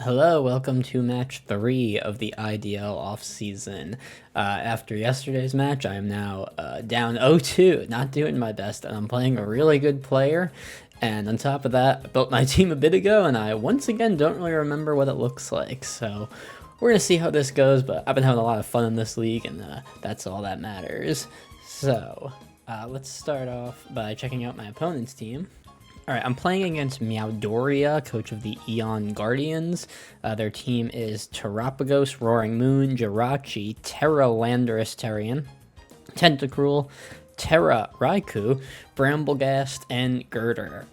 Hello, welcome to match 3 of the IDL Off-Season. After yesterday's match, I am now down 0-2, not doing my best, and I'm playing a really good player. And on top of that, I built my team a bit ago, and I once again don't really remember what it looks like. So we're going to see how this goes, but I've been having a lot of fun in this league, and that's all that matters. So let's start off by checking out my opponent's team. Alright, I'm playing against Meowdoriya, coach of the Eon Guardians. Their team is Terapagos, Roaring Moon, Jirachi, Terra Landorus Terrian, Tentacruel, Terra Raikou, Bramblegast, and Girder.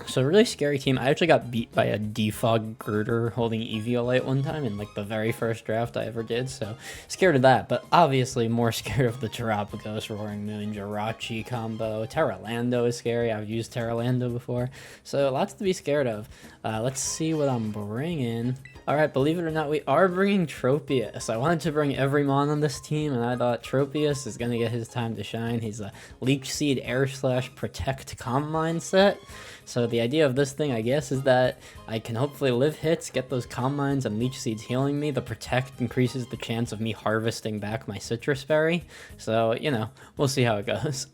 So a really scary team. I actually got beat by a defog Girder holding Eviolite one time in like the very first draft I ever did, so scared of that, but obviously more scared of the Terapagos, Roaring Moon, Jirachi combo. Terra Lando is scary. I've used Terra Lando before, so lots to be scared of. Let's see what I'm bringing. Alright, believe it or not, we are bringing Tropius. I wanted to bring every mon on this team, and I thought Tropius is going to get his time to shine. He's a Leech Seed Air Slash Protect Calm mindset. So the idea of this thing, I guess, is that I can hopefully live hits, get those Calm Minds and Leech Seeds healing me. The Protect increases the chance of me harvesting back my Citrus Berry. So, you know, we'll see how it goes.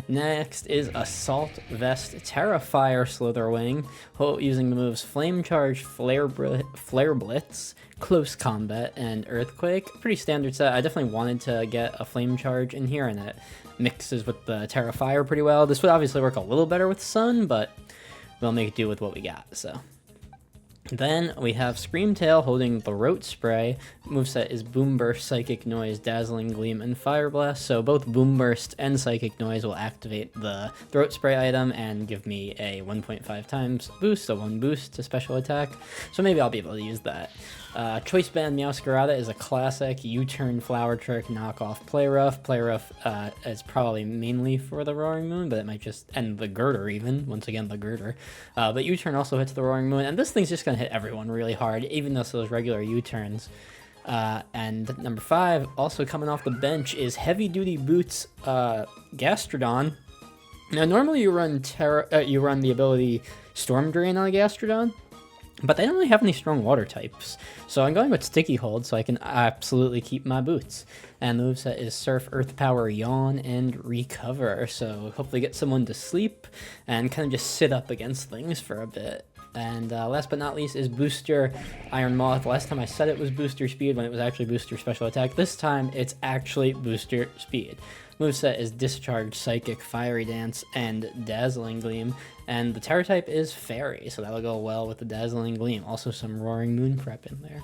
Next is Assault Vest Terrifier Slitherwing, using the moves Flame Charge, Flare Blitz, Close Combat, and Earthquake. Pretty standard set. I definitely wanted to get a Flame Charge in here, and it mixes with the Terrifier pretty well. This would obviously work a little better with Sun, but we'll make do with what we got, so. Then we have Screamtail holding the Rote Spray. Moveset is Boom Burst, Psychic Noise, Dazzling Gleam, and Fire Blast. So both Boom Burst and Psychic Noise will activate the Throat Spray item and give me a 1.5 times boost, so 1 boost to special attack. So maybe I'll be able to use that. Choice Band Meowscarada is a classic U-turn Flower Trick knockoff Play Rough. Play Rough is probably mainly for the Roaring Moon, but it might just, and the Girder even, once again the Girder. But U-turn also hits the Roaring Moon, and this thing's just going to hit everyone really hard, even though those regular U-turns. And number 5, also coming off the bench, is Heavy Duty Boots Gastrodon. Now normally you run the ability Storm Drain on a Gastrodon, but they don't really have any strong water types. So I'm going with Sticky Hold so I can absolutely keep my boots. And the moveset is Surf, Earth Power, Yawn, and Recover. So hopefully get someone to sleep and kind of just sit up against things for a bit. And last but not least is Booster Iron Moth. Last time I said it was Booster Speed when it was actually Booster Special Attack. This time it's actually Booster Speed. Moveset is Discharge, Psychic, Fiery Dance, and Dazzling Gleam. And the Terra type is Fairy, so that'll go well with the Dazzling Gleam. Also some Roaring Moon prep in there.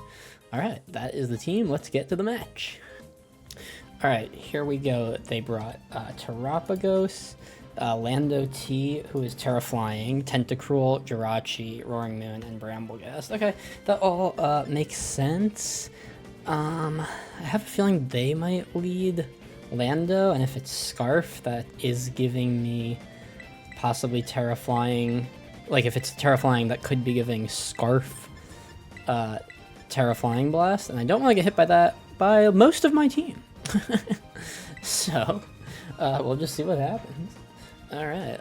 Alright, that is the team. Let's get to the match. Alright, here we go. They brought Terapagos, Lando T, who is Terra Flying, Tentacruel, Jirachi, Roaring Moon, and Bramblegast. Okay, that all makes sense. I have a feeling they might lead Lando, and if it's Scarf, that is giving me possibly Terra Flying. Like, if it's Terra Flying, that could be giving Scarf Terra Flying Blast, and I don't want to get hit by that by most of my team. So, we'll just see what happens. Alright.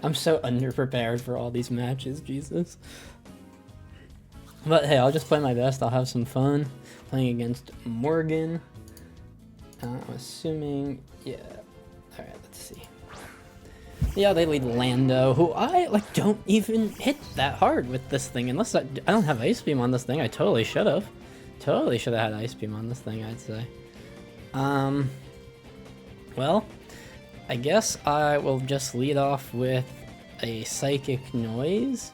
I'm so underprepared for all these matches, Jesus. But hey, I'll just play my best. I'll have some fun playing against Morgan. I'm assuming, yeah. Alright, let's see. Yeah, they lead Lando, who I don't even hit that hard with this thing. Unless I don't have Ice Beam on this thing. I totally should have. Totally should have had Ice Beam on this thing, I'd say. Well, I guess I will just lead off with a Psychic Noise.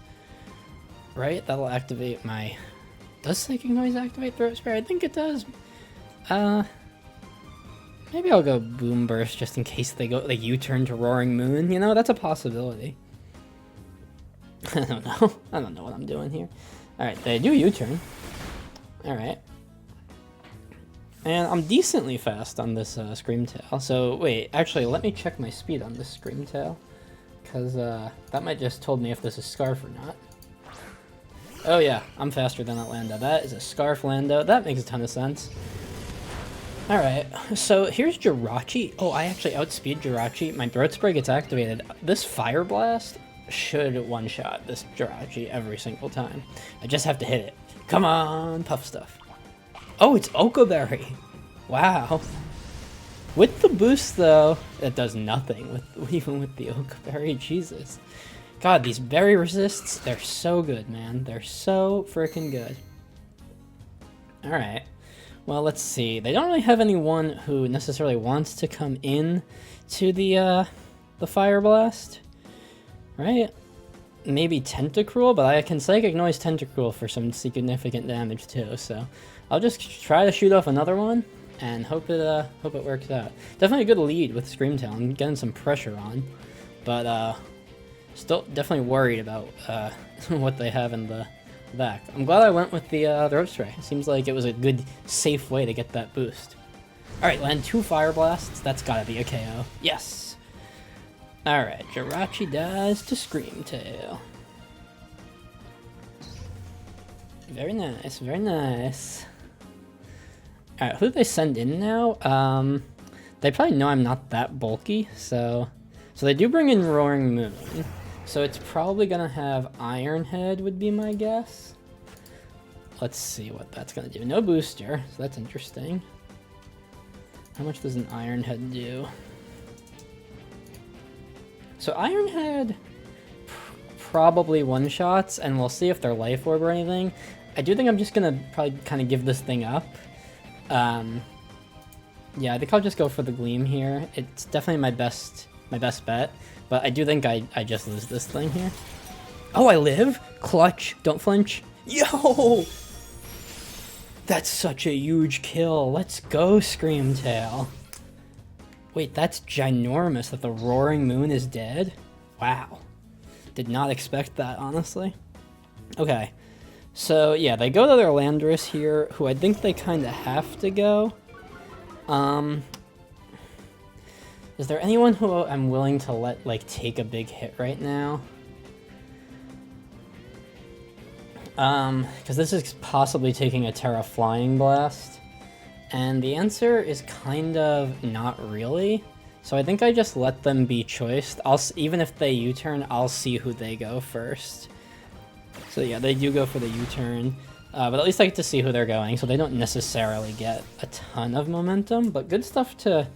Right? That'll activate my... Does Psychic Noise activate Throat Spray? I think it does. Maybe I'll go Boom Burst just in case they go U-turn to Roaring Moon. You know, that's a possibility. I don't know. I don't know what I'm doing here. Alright, they do U-turn. Alright. And I'm decently fast on this Screamtail. So, wait, actually, let me check my speed on this Screamtail. Because that might just told me if this is Scarf or not. Oh yeah, I'm faster than that Lando. That is a Scarf Lando. That makes a ton of sense. Alright, so here's Jirachi. Oh, I actually outspeed Jirachi. My Throat Spray gets activated. This Fire Blast should one-shot this Jirachi every single time. I just have to hit it. Come on, Puff Stuff. Oh, it's Okaberry. Wow. With the boost, though, that does nothing, even with the Okaberry. Jesus. God, these berry resists, they're so good, man. They're so freaking good. Alright. Well, let's see. They don't really have anyone who necessarily wants to come in to the Fire Blast. Right? Maybe Tentacruel, but I can Psychic Noise Tentacruel for some significant damage, too, so I'll just try to shoot off another one and hope it works out. Definitely a good lead with Screamtail. I'm getting some pressure on, but still definitely worried about what they have in the back. I'm glad I went with the Rope Spray. It seems like it was a good, safe way to get that boost. Alright, land 2 Fire Blasts. That's gotta be a KO. Yes! Alright, Jirachi dies to Screamtail. Very nice, very nice. Alright, who do they send in now? They probably know I'm not that bulky, so they do bring in Roaring Moon. So it's probably gonna have Iron Head would be my guess. Let's see what that's gonna do. No booster, so that's interesting. How much does an Iron Head do? So Iron Head probably one-shots, and we'll see if they're Life Orb or anything. I do think I'm just gonna probably kind of give this thing up. Yeah, I think I'll just go for the Gleam here. It's definitely my best bet, but I do think I just lose this thing here. Oh, I live? Clutch, don't flinch. Yo! That's such a huge kill. Let's go, Screamtail. Wait, that's ginormous that the Roaring Moon is dead? Wow. Did not expect that, honestly. Okay. So, yeah, they go to their Landorus here, who I think they kind of have to go. Is there anyone who I'm willing to let, like, take a big hit right now? Because this is possibly taking a Terra Flying Blast. And the answer is kind of not really. So I think I just let them be choiced. Even if they U-turn, I'll see who they go first. So yeah, they do go for the U-turn. But at least I get to see who they're going, so they don't necessarily get a ton of momentum. But good stuff to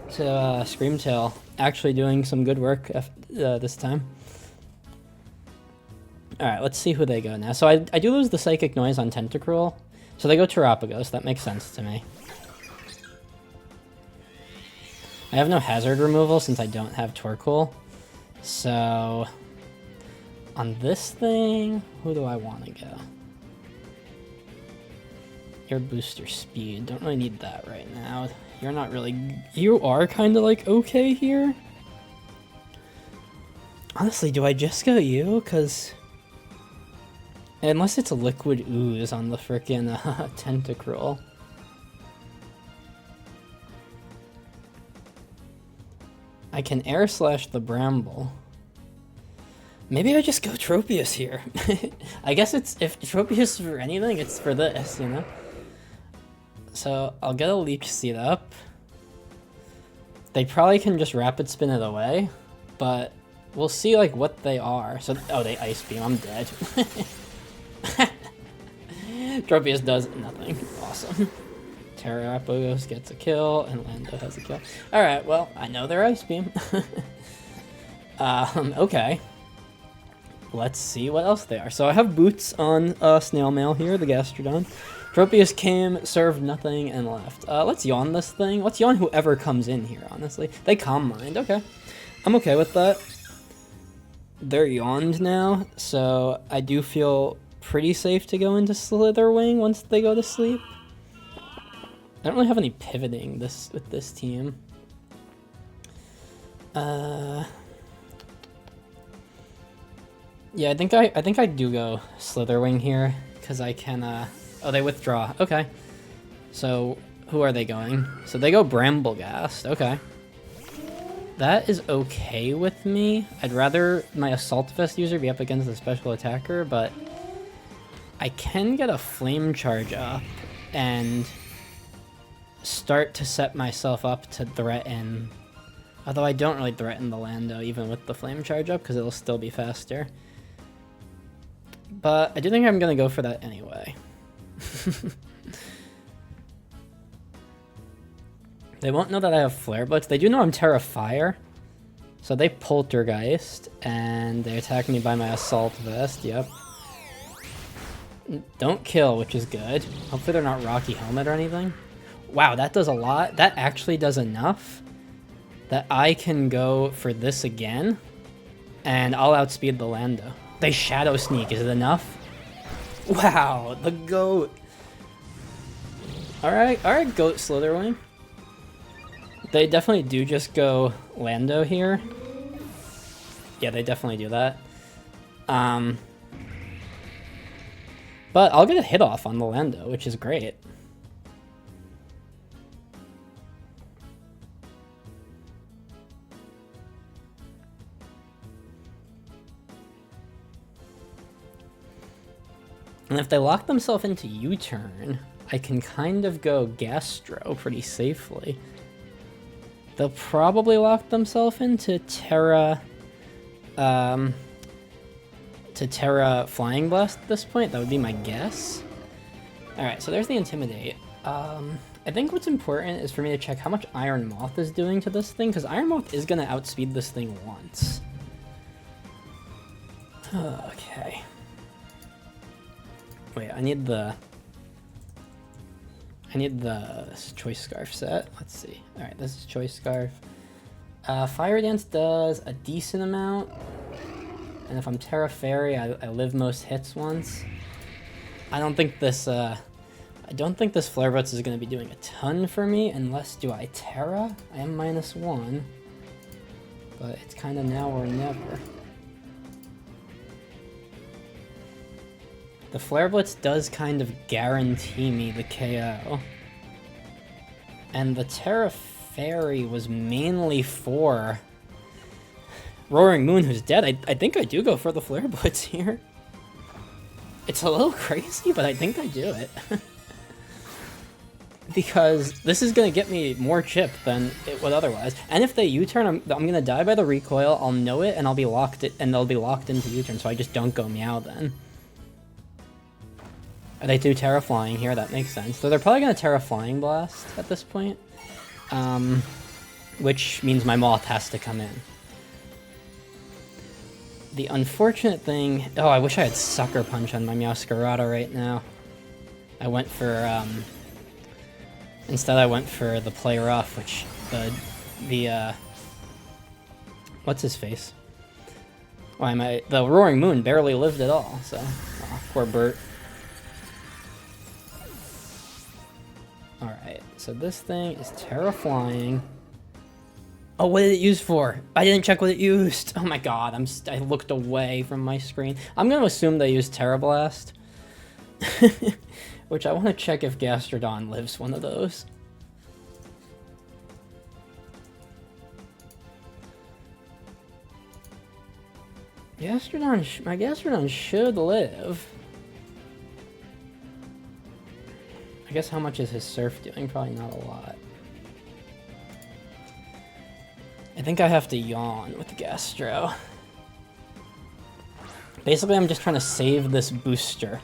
Screamtail. Actually doing some good work this time. Alright, let's see who they go now. So I do lose the Psychic Noise on Tentacruel. So they go Terapagos, that makes sense to me. I have no hazard removal since I don't have Torkoal. So on this thing, who do I want to go? Your booster speed, don't really need that right now. You're not really, you are kind of like okay here. Honestly, do I just go you? Because unless it's a Liquid Ooze on the frickin' Tentacruel. I can Air Slash the Bramble. Maybe I just go Tropius here. I guess if Tropius is for anything, it's for this, you know? So I'll get a Leech Seed up. They probably can just Rapid Spin it away, but we'll see like what they are. So, oh, they Ice Beam, I'm dead. Tropius does nothing. Awesome. Terapagos gets a kill, and Lando has a kill. Alright, well, I know they're Ice Beam. Okay. Let's see what else they are. So I have Boots on Snail Mail here, the Gastrodon. Tropius came, served nothing, and left. Let's yawn this thing. Let's yawn whoever comes in here, honestly. They Calm Mind, okay. I'm okay with that. They're yawned now, so I do feel pretty safe to go into Slitherwing once they go to sleep. I don't really have any pivoting with this team. Yeah, I think I do go Slitherwing here because I can. Oh, they withdraw. Okay. So who are they going? So they go Bramblegast. Okay. That is okay with me. I'd rather my Assault Vest user be up against the special attacker, but I can get a Flame Charge up and start to set myself up to threaten Although I don't really threaten the Lando even with the flame charge up because it'll still be faster. But I do think I'm going to go for that anyway. They won't know that I have Flare Blitz. They do know I'm Terra Fire. So they Poltergeist, and they attack me by my Assault Vest, yep. Don't kill, which is good. Hopefully they're not Rocky Helmet or anything. Wow, that does a lot. That actually does enough that I can go for this again, and I'll outspeed the Lando. They Shadow Sneak, is it enough? Wow, the GOAT. Alright, GOAT Slitherwing. They definitely do just go Lando here. Yeah, they definitely do that. But I'll get a hit off on the Lando, which is great. And if they lock themselves into U-turn, I can kind of go Gastro pretty safely. They'll probably lock themselves into Terra Flying Blast at this point. That would be my guess. Alright, so there's the Intimidate. I think what's important is for me to check how much Iron Moth is doing to this thing, because Iron Moth is going to outspeed this thing once. Okay. Wait, I need the Choice Scarf set. Let's see. Alright, this is Choice Scarf. Fire Dance does a decent amount. And if I'm Terra Fairy, I live most hits once. I don't think this Flare Blitz is going to be doing a ton for me, unless do I Terra? I am -1. But it's kind of now or never. The Flare Blitz does kind of guarantee me the KO. And the Terra Fairy was mainly for Roaring Moon, who's dead. I think I do go for the Flare Blitz here. It's a little crazy, but I think I do it. Because this is going to get me more chip than it would otherwise. And if they U-turn, I'm going to die by the recoil, I'll know it, and I'll be locked, and they'll be locked into U-turn, so I just don't go Meow then. They do Terra Flying here, that makes sense. So they're probably going to Terra Flying Blast at this point. Which means my Moth has to come in. The unfortunate thing... Oh, I wish I had Sucker Punch on my Meowscarada right now. I went for, instead I went for the Play Rough, which what's his face? Why the Roaring Moon barely lived at all, so... Oh, poor Bert. Alright, so this thing is Terra Flying. Oh, what did it use for? I didn't check what it used. Oh my god, I looked away from my screen. I'm going to assume they used Terra Blast. Which I want to check if Gastrodon lives one of those. My Gastrodon should live. I guess how much is his Surf doing? Probably not a lot. I think I have to yawn with Gastro. Basically, I'm just trying to save this booster.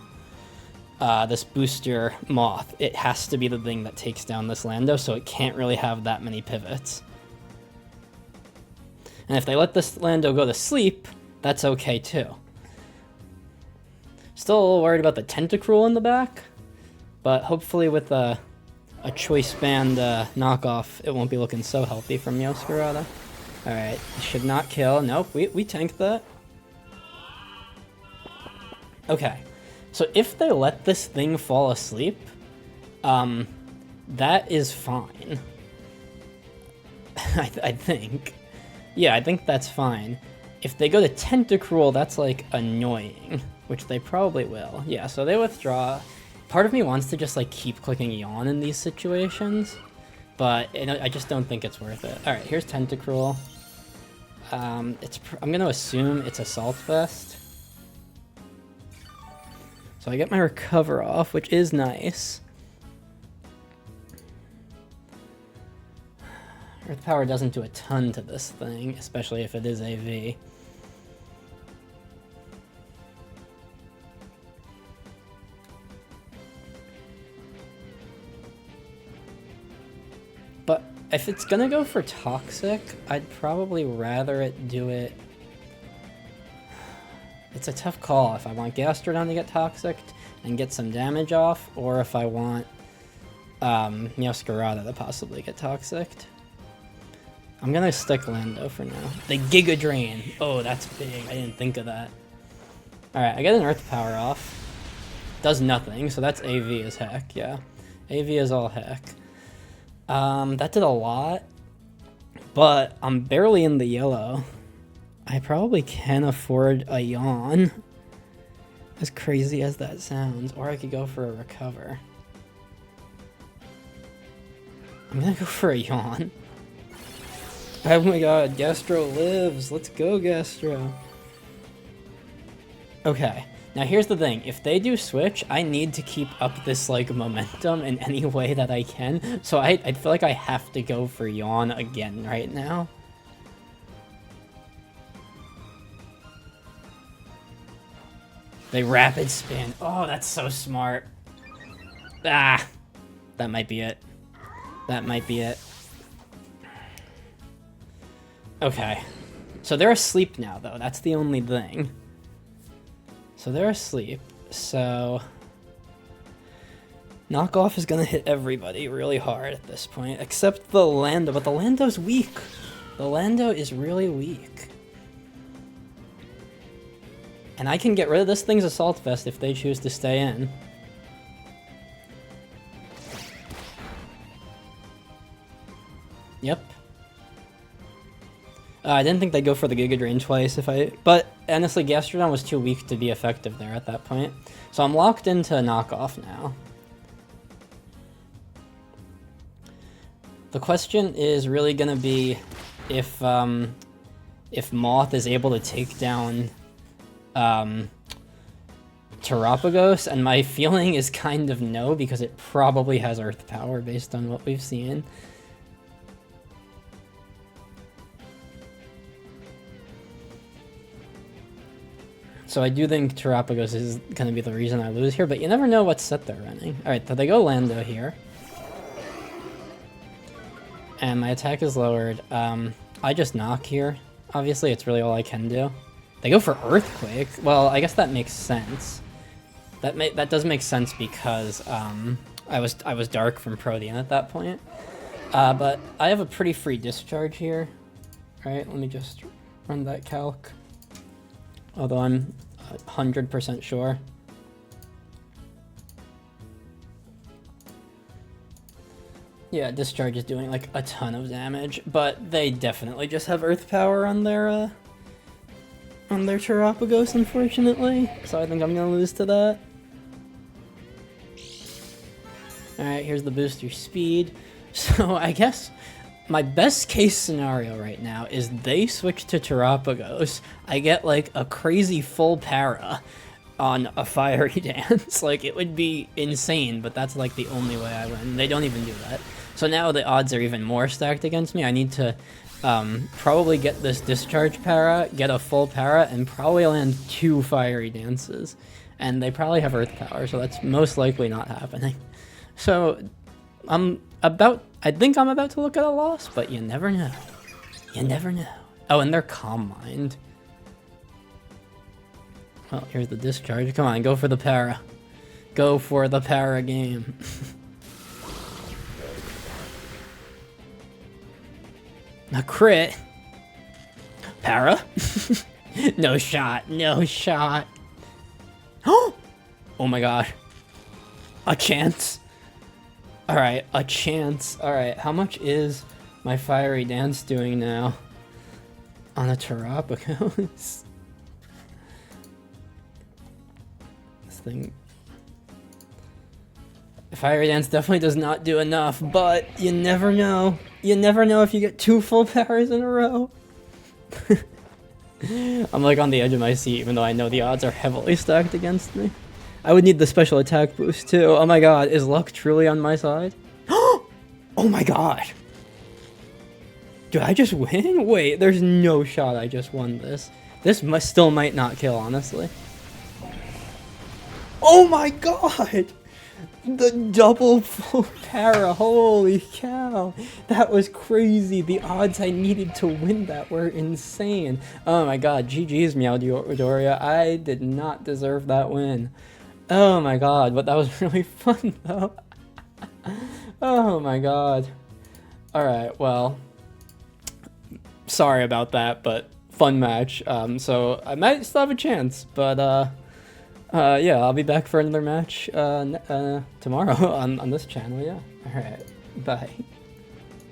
This booster Moth. It has to be the thing that takes down this Lando, so it can't really have that many pivots. And if they let this Lando go to sleep, that's okay too. Still a little worried about the Tentacruel in the back, but hopefully with a Choice Band knockoff, it won't be looking so healthy from Meowscarada. Alright, should not kill. Nope, we tanked that. Okay, so if they let this thing fall asleep, that is fine. I think. Yeah, I think that's fine. If they go to Tentacruel, that's like annoying, which they probably will. Yeah, so they withdraw. Part of me wants to just like keep clicking Yawn in these situations, but I just don't think it's worth it. Alright, here's Tentacruel. I'm gonna assume it's Assault Vest. So I get my Recover off, which is nice. Earth Power doesn't do a ton to this thing, especially if it is AV. But if it's gonna go for Toxic, I'd probably rather it do it... It's a tough call if I want Gastrodon to get Toxic and get some damage off, or if I want Meowscarada to possibly get Toxic. I'm gonna stick Lando for now. The Giga Drain! Oh, that's big. I didn't think of that. Alright, I get an Earth Power off. Does nothing, so that's AV as heck, yeah. AV is all heck. That did a lot, but I'm barely in the yellow. I probably can afford a yawn, as crazy as that sounds, or I could go for a recover. I'm gonna go for a yawn. Oh my god, Gastro lives! Let's go, Gastro! Okay. Now here's the thing, if they do switch, I need to keep up this, like, momentum in any way that I can, so I feel like I have to go for Yawn again right now. They rapid spin. Oh, that's so smart. Ah! That might be it. That might be it. Okay. So they're asleep now, though. That's the only thing. So they're asleep, so Knockoff is gonna hit everybody really hard at this point, except the Lando, but the Lando's weak. The Lando is really weak. And I can get rid of this thing's Assault Vest if they choose to stay in. Yep. I didn't think they'd go for the Giga Drain twice but honestly, Gastrodon was too weak to be effective there at that point. So I'm locked into Knockoff now. The question is really gonna be if Moth is able to take down Terapagos, and my feeling is kind of no, because it probably has Earth Power based on what we've seen. So I do think Terapagos is going to be the reason I lose here, but you never know what set they're running. Alright, so they go Lando here. And my attack is lowered. I just knock here. Obviously, it's really all I can do. They go for Earthquake. Well, I guess that makes sense. That does make sense because I was dark from Protean at that point. But I have a pretty free discharge here. Alright, let me just run that calc. Although I'm 100% sure. Yeah, Discharge is doing like a ton of damage, but they definitely just have Earth Power on their Terapagos, unfortunately. So I think I'm gonna lose to that. Alright, here's the booster speed. So I guess my best case scenario right now is they switch to Terapagos. I get like a crazy full para on a Fiery Dance. Like, it would be insane, but that's like the only way I win. They don't even do that. So now the odds are even more stacked against me. I need to probably get this Discharge para, get a full para, and probably land 2 Fiery Dances. And they probably have Earth Power, so that's most likely not happening. So I think I'm about to look at a loss, but you never know. You never know. Oh, and they're Calm Mind. Well, here's the Discharge. Come on, go for the para. Go for the para game. A crit. Para? No shot. No shot. Oh my god. A chance. Alright, a chance. Alright, how much is my Fiery Dance doing now? On a Terapagos? This thing... Fiery Dance definitely does not do enough, but you never know. You never know if you get 2 full powers in a row. I'm like on the edge of my seat, even though I know the odds are heavily stacked against me. I would need the special attack boost too. Oh my god, is luck truly on my side? Oh my god! Did I just win? Wait, there's no shot I just won this. This still might not kill, honestly. Oh my god! The double full para, holy cow. That was crazy. The odds I needed to win that were insane. Oh my god, GG's Meowdoriya. I did not deserve that win. Oh my god, but that was really fun though. Oh my god. Alright, well, sorry about that, but fun match. So I might still have a chance, but yeah, I'll be back for another match tomorrow on this channel, yeah. Alright, bye.